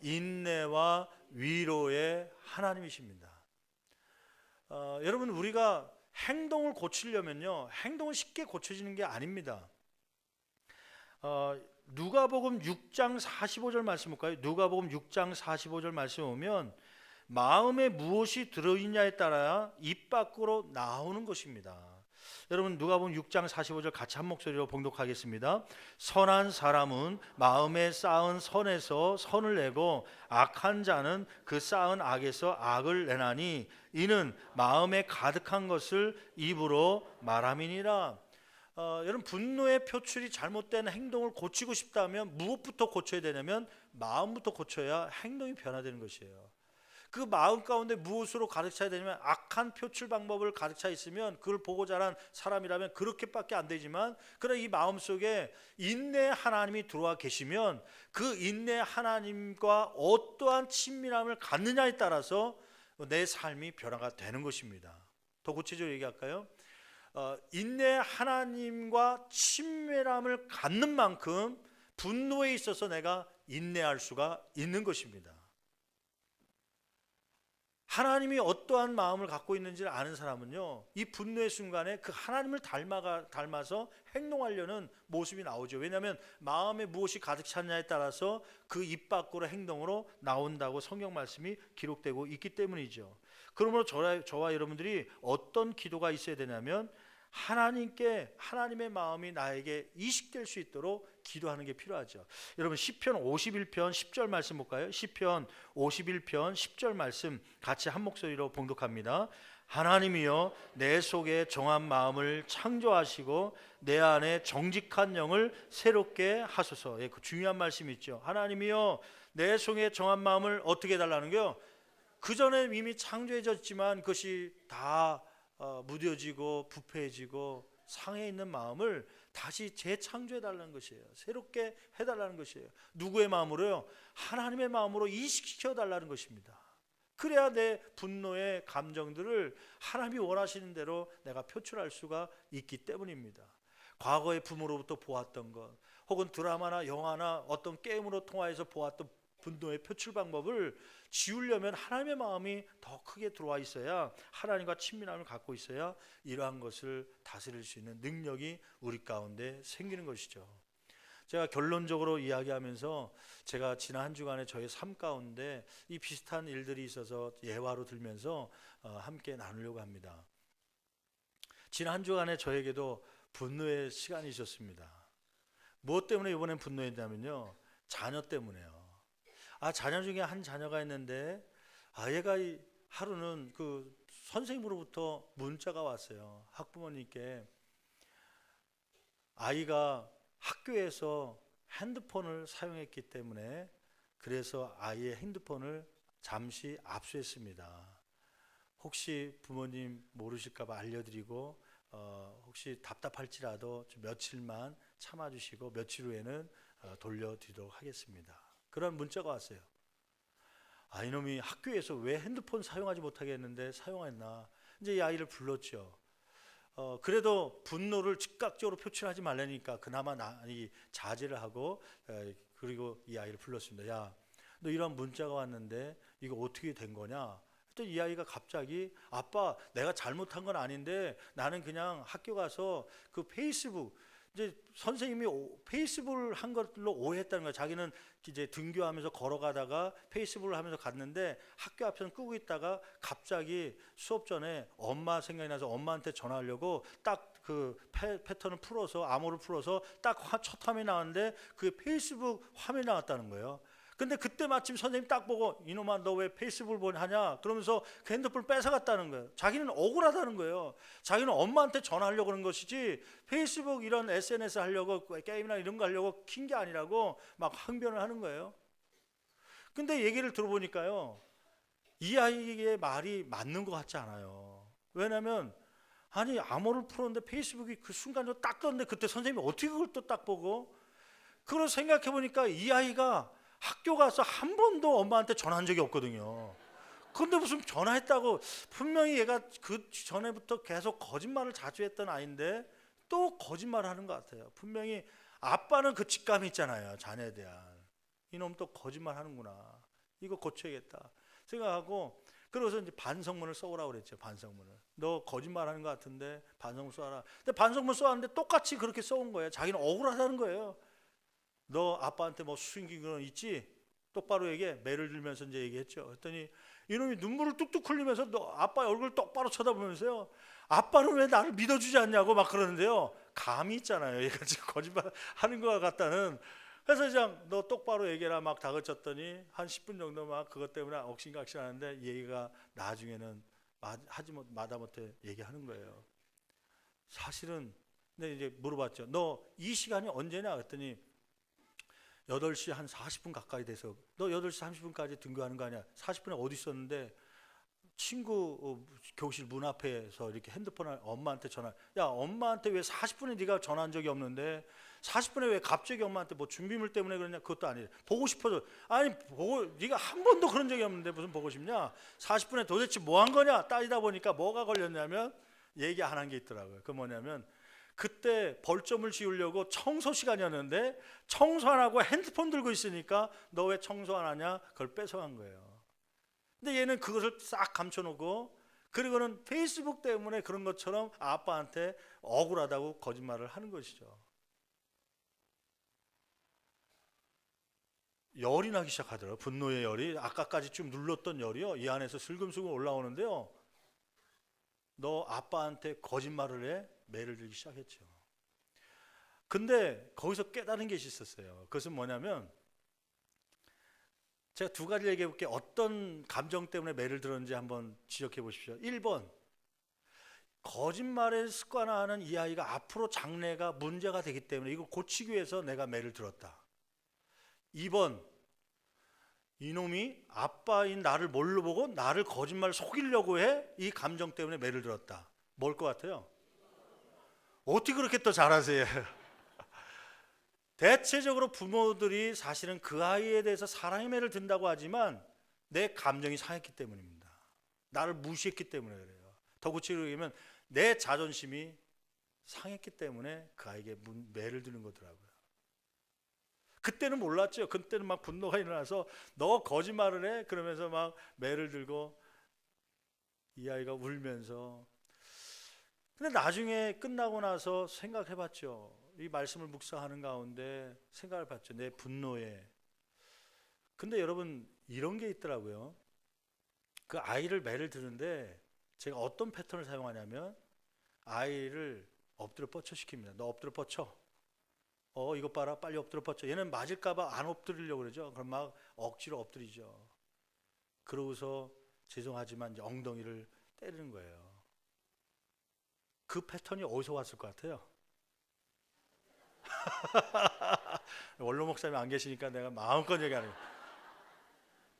인내와 위로의 하나님이십니다. 여러분 우리가 행동을 고치려면요 행동은 쉽게 고쳐지는 게 아닙니다. 누가복음 6장 45절 말씀 볼까요? 누가복음 6장 45절 말씀 보면 마음에 무엇이 들어있냐에 따라 입 밖으로 나오는 것입니다. 여러분 누가복음 6장 45절 같이 한 목소리로 봉독하겠습니다. 선한 사람은 마음에 쌓은 선에서 선을 내고 악한 자는 그 쌓은 악에서 악을 내나니 이는 마음에 가득한 것을 입으로 말함이니라. 여러분 분노의 표출이 잘못된 행동을 고치고 싶다면 무엇부터 고쳐야 되냐면 마음부터 고쳐야 행동이 변화되는 것이에요. 그 마음 가운데 무엇으로 가득 차야 되냐면 악한 표출 방법을 가득 차 있으면 그걸 보고 자란 사람이라면 그렇게밖에 안 되지만 그러나 이 마음 속에 인내 하나님이 들어와 계시면 그 인내 하나님과 어떠한 친밀함을 갖느냐에 따라서 내 삶이 변화가 되는 것입니다. 더 구체적으로 얘기할까요? 인내 하나님과 친밀함을 갖는 만큼 분노에 있어서 내가 인내할 수가 있는 것입니다. 하나님이 어떠한 마음을 갖고 있는지를 아는 사람은요 이 분노의 순간에 그 하나님을 닮아서 행동하려는 모습이 나오죠. 왜냐하면 마음에 무엇이 가득 찼냐에 따라서 그 입 밖으로 행동으로 나온다고 성경 말씀이 기록되고 있기 때문이죠. 그러므로 저와 여러분들이 어떤 기도가 있어야 되냐면 하나님의 마음이 나에게 이식될 수 있도록 기도하는 게 필요하죠. 여러분 시편 51편 10절 말씀 볼까요? 시편 51편 10절 말씀 같이 한 목소리로 봉독합니다. 하나님이여 내 속에 정한 마음을 창조하시고 내 안에 정직한 영을 새롭게 하소서. 그 중요한 말씀이 있죠. 하나님이여 내 속에 정한 마음을 어떻게 해달라는 거요? 그 전에 이미 창조해졌지만 그것이 다 무뎌지고 부패해지고 상해 있는 마음을 다시 재창조해달라는 것이에요. 새롭게 해달라는 것이에요. 누구의 마음으로요? 하나님의 마음으로 이식시켜달라는 것입니다. 그래야 내 분노의 감정들을 하나님이 원하시는 대로 내가 표출할 수가 있기 때문입니다. 과거의 부모로부터 보았던 것 혹은 드라마나 영화나 어떤 게임으로 통하여서 보았던 분노의 표출 방법을 지우려면 하나님의 마음이 더 크게 들어와 있어야 하나님과 친밀함을 갖고 있어야 이러한 것을 다스릴 수 있는 능력이 우리 가운데 생기는 것이죠. 제가 결론적으로 이야기하면서 제가 지난 한 주간에 저의 삶 가운데 이 비슷한 일들이 있어서 예화로 들면서 함께 나누려고 합니다. 지난 한 주간에 저에게도 분노의 시간이 있었습니다. 무엇 때문에 이번엔 분노했냐면요, 자녀 때문에요. 자녀 중에 한 자녀가 있는데 얘가 하루는 그 선생님으로부터 문자가 왔어요. 학부모님께 아이가 학교에서 핸드폰을 사용했기 때문에 그래서 아이의 핸드폰을 잠시 압수했습니다. 혹시 부모님 모르실까 봐 알려드리고 혹시 답답할지라도 좀 며칠만 참아주시고 며칠 후에는 돌려드리도록 하겠습니다. 그런 문자가 왔어요. 이놈이 학교에서 왜 핸드폰 사용하지 못하게 했는데 사용했나. 이제 이 아이를 불렀죠. 그래도 분노를 즉각적으로 표출하지 말라니까 그나마 자제를 하고 그리고 이 아이를 불렀습니다. 야, 너 이런 문자가 왔는데 이거 어떻게 된 거냐. 이 아이가 갑자기 아빠 내가 잘못한 건 아닌데 나는 그냥 학교 가서 그 페이스북 이제 선생님이 페이스북을 한 걸로 오해했다는 거야. 자기는 이제 등교하면서 걸어가다가 페이스북을 하면서 갔는데 학교 앞에서 끄고 있다가 갑자기 수업 전에 엄마 생각이 나서 엄마한테 전화하려고 딱 그 패턴을 풀어서 암호를 풀어서 딱 첫 화면이 나왔는데 그게 페이스북 화면이 나왔다는 거예요. 근데 그때 마침 선생님 딱 보고 이놈아 너 왜 페이스북을 하냐 그러면서 그 핸드폰을 뺏어갔다는 거예요. 자기는 억울하다는 거예요. 자기는 엄마한테 전화하려고 그런 것이지 페이스북 이런 SNS 하려고 게임이나 이런 거 하려고 킨 게 아니라고 막 항변을 하는 거예요. 근데 얘기를 들어보니까요, 이 아이의 말이 맞는 것 같지 않아요. 왜냐하면 아니 암호를 풀었는데 페이스북이 그 순간적으로 딱 떴는데 그때 선생님이 어떻게 그걸 또 딱 보고, 그걸 생각해 보니까 이 아이가 학교 가서 한 번도 엄마한테 전화한 적이 없거든요. 근데 무슨 전화했다고, 분명히 얘가 그 전에부터 계속 거짓말을 자주 했던 아이인데 또 거짓말을 하는 것 같아요. 분명히 아빠는 그 직감이 있잖아요, 자녀에 대한. 이놈 또 거짓말 하는구나, 이거 고쳐야겠다 생각하고, 그래서 이제 반성문을 써오라고 그랬죠. 반성문을. 너 거짓말하는 것 같은데 반성문 써라. 근데 반성문 써왔는데 똑같이 그렇게 써온 거예요. 자기는 억울하다는 거예요. 너 아빠한테 뭐 숨긴 건 있지? 똑바로 얘기해. 매를 들면서 이제 얘기했죠. 그랬더니 이놈이 눈물을 뚝뚝 흘리면서 너 아빠 얼굴 똑바로 쳐다보면서요, 아빠는 왜 나를 믿어주지 않냐고 막 그러는데요. 감이 있잖아요, 얘가 지금 거짓말 하는 것 같다는. 그래서 그냥 너 똑바로 얘기해라 막 다그쳤더니 한 10분 정도 막 그것 때문에 옥신각신하는데, 얘가 나중에는 마다못해 얘기하는 거예요. 사실은. 근데 이제 물어봤죠. 너 이 시간이 언제냐 그랬더니 8시 한 40분 가까이 돼서, 너 8시 30분까지 등교하는 거 아니야? 40분에 어디 있었는데 친구 교실 문 앞에서 이렇게 핸드폰을 엄마한테 전화. 야, 엄마한테 왜 40분에 네가 전화한 적이 없는데 40분에 왜 갑자기 엄마한테 뭐 준비물 때문에 그러냐? 그것도 아니래. 보고 싶어서. 아니 보고, 네가 한 번도 그런 적이 없는데 무슨 보고 싶냐? 40분에 도대체 뭐 한 거냐? 따지다 보니까 뭐가 걸렸냐면 얘기 안 한 게 있더라고요. 그 뭐냐면 그때 벌점을 지우려고 청소 시간이었는데 청소 안 하고 핸드폰 들고 있으니까 너 왜 청소 안 하냐? 그걸 뺏어간 거예요. 근데 얘는 그것을 싹 감춰놓고, 그리고는 페이스북 때문에 그런 것처럼 아빠한테 억울하다고 거짓말을 하는 것이죠. 열이 나기 시작하더라고요. 분노의 열이. 아까까지 좀 눌렀던 열이요, 이 안에서 슬금슬금 올라오는데요, 너 아빠한테 거짓말을 해? 매를 들기 시작했죠. 근데 거기서 깨달은 게 있었어요. 그것은 뭐냐면, 제가 두 가지 얘기해 볼게요. 어떤 감정 때문에 매를 들었는지 한번 지적해 보십시오. 1번, 거짓말을 습관화하는 이 아이가 앞으로 장래가 문제가 되기 때문에 이걸 고치기 위해서 내가 매를 들었다. 2번, 이놈이 아빠인 나를 뭘로 보고 나를 거짓말 속이려고 해? 이 감정 때문에 매를 들었다. 뭘 것 같아요? 어떻게 그렇게 또 잘하세요? 대체적으로 부모들이 사실은 그 아이에 대해서 사랑의 매를 든다고 하지만 내 감정이 상했기 때문입니다. 나를 무시했기 때문에 그래요. 더 구체적으로 얘기하면 내 자존심이 상했기 때문에 그 아이에게 매를 드는 거더라고요. 그때는 몰랐죠. 그때는 막 분노가 일어나서 너 거짓말을 해? 그러면서 막 매를 들고 이 아이가 울면서. 근데 나중에 끝나고 나서 생각해 봤죠. 이 말씀을 묵상하는 가운데 생각을 봤죠. 내 분노에. 근데 여러분, 이런 게 있더라고요. 그 아이를 매를 드는데 제가 어떤 패턴을 사용하냐면, 아이를 엎드려 뻗쳐시킵니다. 너 엎드려 뻗쳐. 이것 봐라, 빨리 엎드려 뻗쳐. 얘는 맞을까봐 안 엎드리려고 그러죠. 그럼 막 억지로 엎드리죠. 그러고서 죄송하지만 이제 엉덩이를 때리는 거예요. 그 패턴이 어디서 왔을 것 같아요? 원로 목사님 안 계시니까 내가 마음껏 얘기하는 거예요.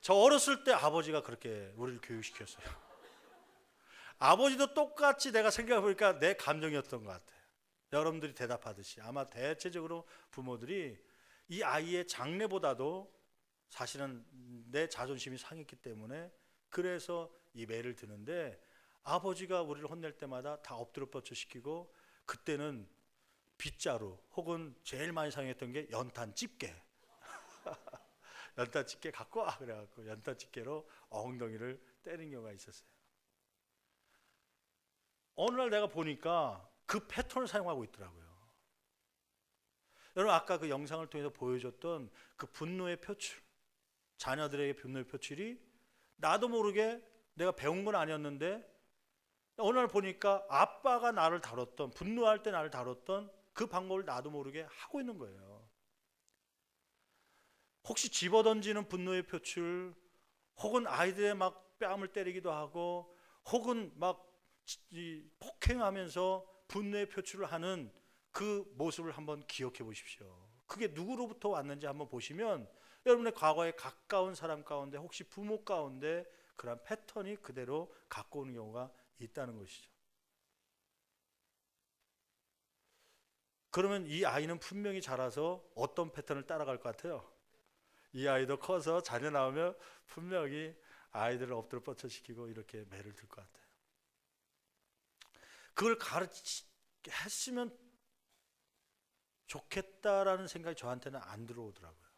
저 어렸을 때 아버지가 그렇게 우리를 교육시켰어요. 아버지도 똑같이 내가 생각해보니까 내 감정이었던 것 같아요. 여러분들이 대답하듯이 아마 대체적으로 부모들이 이 아이의 장래보다도 사실은 내 자존심이 상했기 때문에 그래서 이 매를 드는데, 아버지가 우리를 혼낼 때마다 다 엎드려 뻗쳐 시키고, 그때는 빗자루 혹은 제일 많이 사용했던 게 연탄 집게. 연탄 집게 갖고 와 그래갖고 연탄 집게로 엉덩이를 때리는 경우가 있었어요. 어느 날 내가 보니까 그 패턴을 사용하고 있더라고요. 여러분, 아까 그 영상을 통해서 보여줬던 그 분노의 표출, 자녀들에게 분노의 표출이 나도 모르게 내가 배운 건 아니었는데 어느 날 보니까 아빠가 나를 다뤘던, 분노할 때 나를 다뤘던 그 방법을 나도 모르게 하고 있는 거예요. 혹시 집어던지는 분노의 표출, 혹은 아이들의 막 뺨을 때리기도 하고, 혹은 막 폭행하면서 분노의 표출을 하는 그 모습을 한번 기억해 보십시오. 그게 누구로부터 왔는지 한번 보시면 여러분의 과거에 가까운 사람 가운데 혹시 부모 가운데 그런 패턴이 그대로 갖고 오는 경우가 있다는 것이죠. 그러면 이 아이는 분명히 자라서 어떤 패턴을 따라갈 것 같아요? 이 아이도 커서 자녀 나오면 분명히 아이들을 엎드려 뻗쳐시키고 이렇게 매를 들 것 같아요. 그걸 했으면 좋겠다라는 생각이 저한테는 안 들어오더라고요.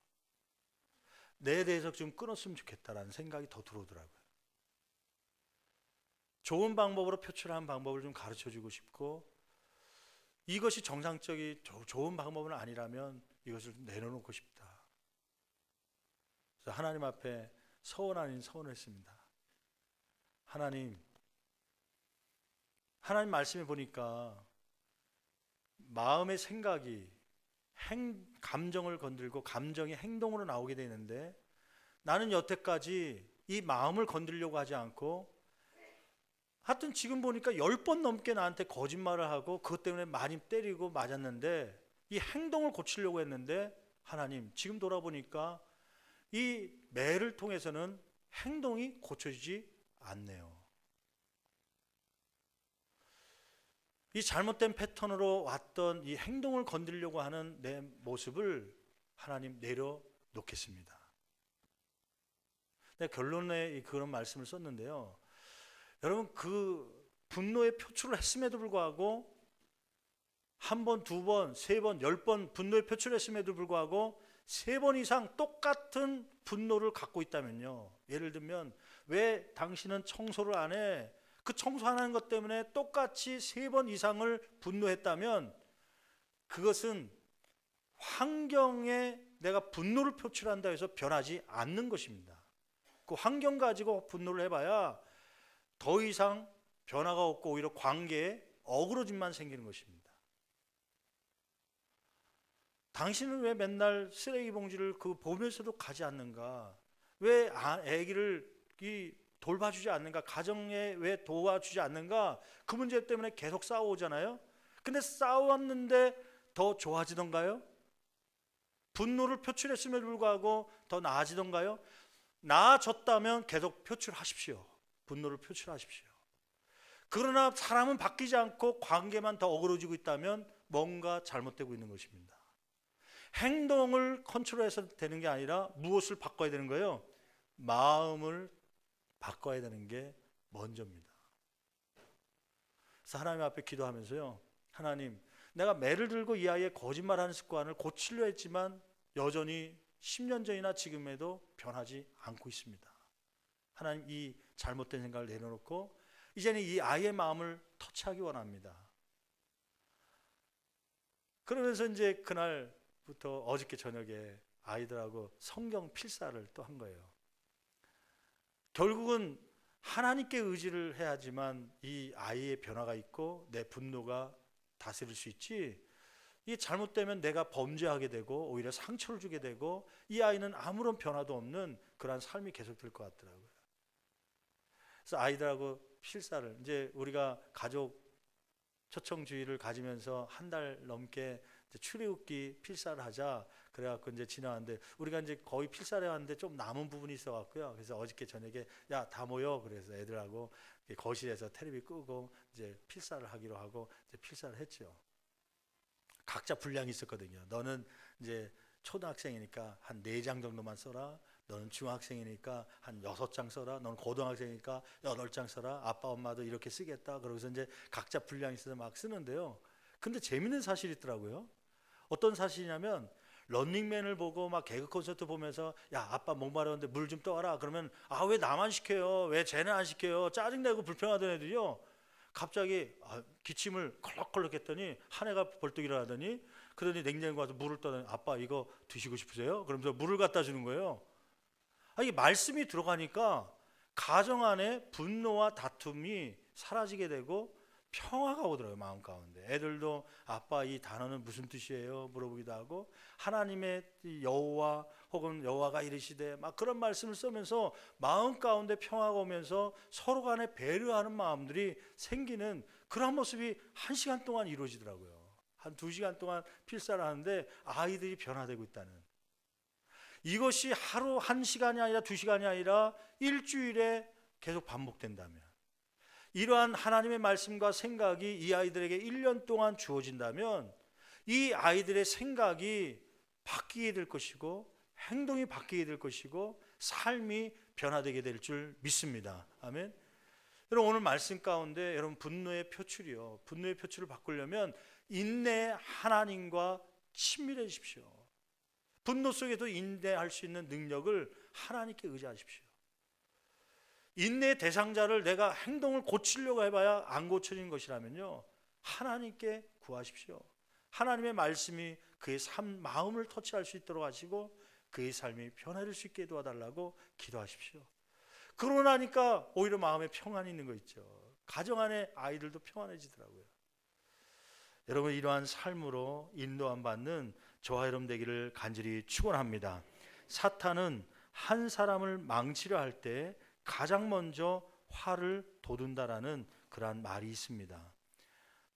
내 대해서 좀 끊었으면 좋겠다라는 생각이 더 들어오더라고요. 좋은 방법으로 표출하는 방법을 좀 가르쳐주고 싶고, 이것이 정상적인 좋은 방법은 아니라면 이것을 내려놓고 싶다. 그래서 하나님 앞에 서원 아닌 서원을 했습니다. 하나님 말씀해 보니까 마음의 생각이 감정을 건들고 감정이 행동으로 나오게 되는데, 나는 여태까지 이 마음을 건드리려고 하지 않고 하여튼 지금 보니까 10번 넘게 나한테 거짓말을 하고 그것 때문에 많이 때리고 맞았는데 이 행동을 고치려고 했는데, 하나님 지금 돌아보니까 이 매를 통해서는 행동이 고쳐지지 않네요. 이 잘못된 패턴으로 왔던 이 행동을 건드리려고 하는 내 모습을 하나님 내려놓겠습니다. 내가 결론에 그런 말씀을 썼는데요. 여러분, 그 분노의 표출을 했음에도 불구하고 한 번, 두 번, 세 번, 10번 분노의 표출을 했음에도 불구하고 3번 이상 똑같은 분노를 갖고 있다면요. 예를 들면, 왜 당신은 청소를 안 해? 그 청소하는 것 때문에 똑같이 3번 이상을 분노했다면 그것은 환경에 내가 분노를 표출한다 해서 변하지 않는 것입니다. 그 환경 가지고 분노를 해봐야 더 이상 변화가 없고 오히려 관계에 어그러짐만 생기는 것입니다. 당신은 왜 맨날 쓰레기 봉지를 보면서도 가지 않는가? 왜 아기를 돌봐주지 않는가? 가정에 왜 도와주지 않는가? 그 문제 때문에 계속 싸워오잖아요. 근데 싸웠는데 더 좋아지던가요? 분노를 표출했음에도 불구하고 더 나아지던가요? 나아졌다면 계속 표출하십시오. 분노를 표출하십시오. 그러나 사람은 바뀌지 않고 관계만 더 어그러지고 있다면 뭔가 잘못되고 있는 것입니다. 행동을 컨트롤해서 되는 게 아니라 무엇을 바꿔야 되는 거예요? 마음을 바꿔야 되는 게 먼저입니다. 그래서 하나님 앞에 기도하면서요, 하나님, 내가 매를 들고 이 아이의 거짓말하는 습관을 고치려 했지만 여전히 10년 전이나 지금에도 변하지 않고 있습니다. 하나님, 이 잘못된 생각을 내려놓고 이제는 이 아이의 마음을 터치하기 원합니다. 그러면서 이제 그날부터 어저께 저녁에 아이들하고 성경 필사를 또 한 거예요. 결국은 하나님께 의지를 해야지만 이 아이의 변화가 있고 내 분노가 다스릴 수 있지, 이게 잘못되면 내가 범죄하게 되고 오히려 상처를 주게 되고 이 아이는 아무런 변화도 없는 그러한 삶이 계속될 것 같더라고요. 그래서 아이들하고 필사를, 이제 우리가 가족 초청주의를 가지면서 한 달 넘게 출애굽기 필사를 하자 그래갖고 이제 지나왔는데, 우리가 이제 거의 필사를 하는데 좀 남은 부분이 있어갖고요. 그래서 어저께 저녁에 야, 다 모여, 그래서 애들하고 거실에서 텔레비 끄고 이제 필사를 하기로 하고 이제 필사를 했죠. 각자 분량이 있었거든요. 너는 이제 초등학생이니까 한 4장 정도만 써라. 너는 중학생이니까 한 6장 써라. 너는 고등학생이니까 8장 써라. 아빠 엄마도 이렇게 쓰겠다. 그러고서 이제 각자 분량이 있어서 막 쓰는데요. 근데 재밌는 사실이 있더라고요. 어떤 사실이냐면, 런닝맨을 보고 막 개그 콘서트 보면서 야, 아빠 목마르는데 물 좀 떠와라. 그러면 아, 왜 나만 시켜요? 왜 쟤는 안 시켜요? 짜증내고 불평하던 애들이요, 갑자기 기침을 컬럭컬럭 했더니 한 애가 벌떡 일어나더니, 그러더니 냉장고 가서 물을 떠더니 아빠 이거 드시고 싶으세요? 그러면서 물을 갖다 주는 거예요. 이게 말씀이 들어가니까 가정 안에 분노와 다툼이 사라지게 되고 평화가 오더라고요, 마음 가운데. 애들도 아빠 이 단어는 무슨 뜻이에요? 물어보기도 하고, 하나님의 여호와 혹은 여호와가 이르시되 막 그런 말씀을 쓰면서 마음 가운데 평화가 오면서 서로 간에 배려하는 마음들이 생기는 그런 모습이 1시간 동안 이루어지더라고요. 한 2시간 동안 필사를 하는데 아이들이 변화되고 있다는, 이것이 하루 1시간이 아니라 2시간이 아니라 일주일에 계속 반복된다면, 이러한 하나님의 말씀과 생각이 이 아이들에게 1년 동안 주어진다면 이 아이들의 생각이 바뀌게 될 것이고 행동이 바뀌게 될 것이고 삶이 변화되게 될 줄 믿습니다. 아멘. 여러분, 오늘 말씀 가운데 여러분 분노의 표출이요, 분노의 표출을 바꾸려면 인내 하나님과 친밀해지십시오. 분노 속에도 인내할 수 있는 능력을 하나님께 의지하십시오. 인내의 대상자를 내가 행동을 고치려고 해봐야 안 고쳐진 것이라면요, 하나님께 구하십시오. 하나님의 말씀이 그의 마음을 터치할 수 있도록 하시고 그의 삶이 변화될 수 있게 도와달라고 기도하십시오. 그러고 나니까 오히려 마음에 평안이 있는 거 있죠. 가정 안에 아이들도 평안해지더라고요. 여러분, 이러한 삶으로 인도함 받는 저와 여러분 되기를 간절히 축원합니다. 사탄은 한 사람을 망치려 할 때 가장 먼저 화를 돋운다라는 그러한 말이 있습니다.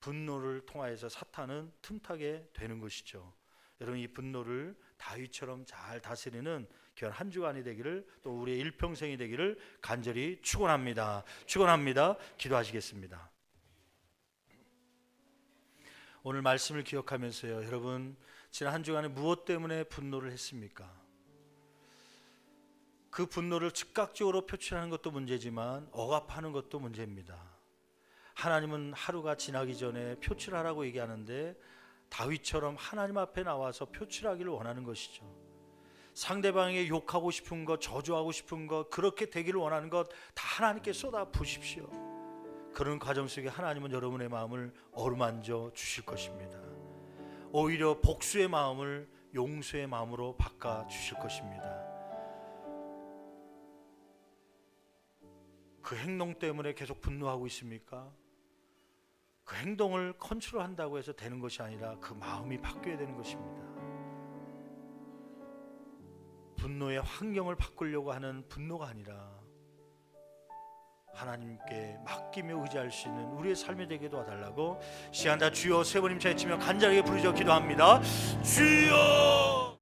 분노를 통하여서 사탄은 틈타게 되는 것이죠. 여러분, 이 분노를 다윗처럼 잘 다스리는 귀한 한 주간이 되기를, 또 우리의 일평생이 되기를 간절히 축원합니다. 축원합니다. 기도하시겠습니다. 오늘 말씀을 기억하면서요, 여러분, 지난 한 주간에 무엇 때문에 분노를 했습니까? 그 분노를 즉각적으로 표출하는 것도 문제지만 억압하는 것도 문제입니다. 하나님은 하루가 지나기 전에 표출하라고 얘기하는데 다윗처럼 하나님 앞에 나와서 표출하기를 원하는 것이죠. 상대방에게 욕하고 싶은 것, 저주하고 싶은 것, 그렇게 되기를 원하는 것 다 하나님께 쏟아 부으십시오. 그런 과정 속에 하나님은 여러분의 마음을 어루만져 주실 것입니다. 오히려 복수의 마음을 용서의 마음으로 바꿔 주실 것입니다. 그 행동 때문에 계속 분노하고 있습니까? 그 행동을 컨트롤한다고 해서 되는 것이 아니라 그 마음이 바뀌어야 되는 것입니다. 분노의 환경을 바꾸려고 하는 분노가 아니라 하나님께 맡기며 의지할 수 있는 우리의 삶이 되게 도와달라고 시간 다 주여 세 번 힘차에 치며 간절하게 부르짖어 기도합니다. 주여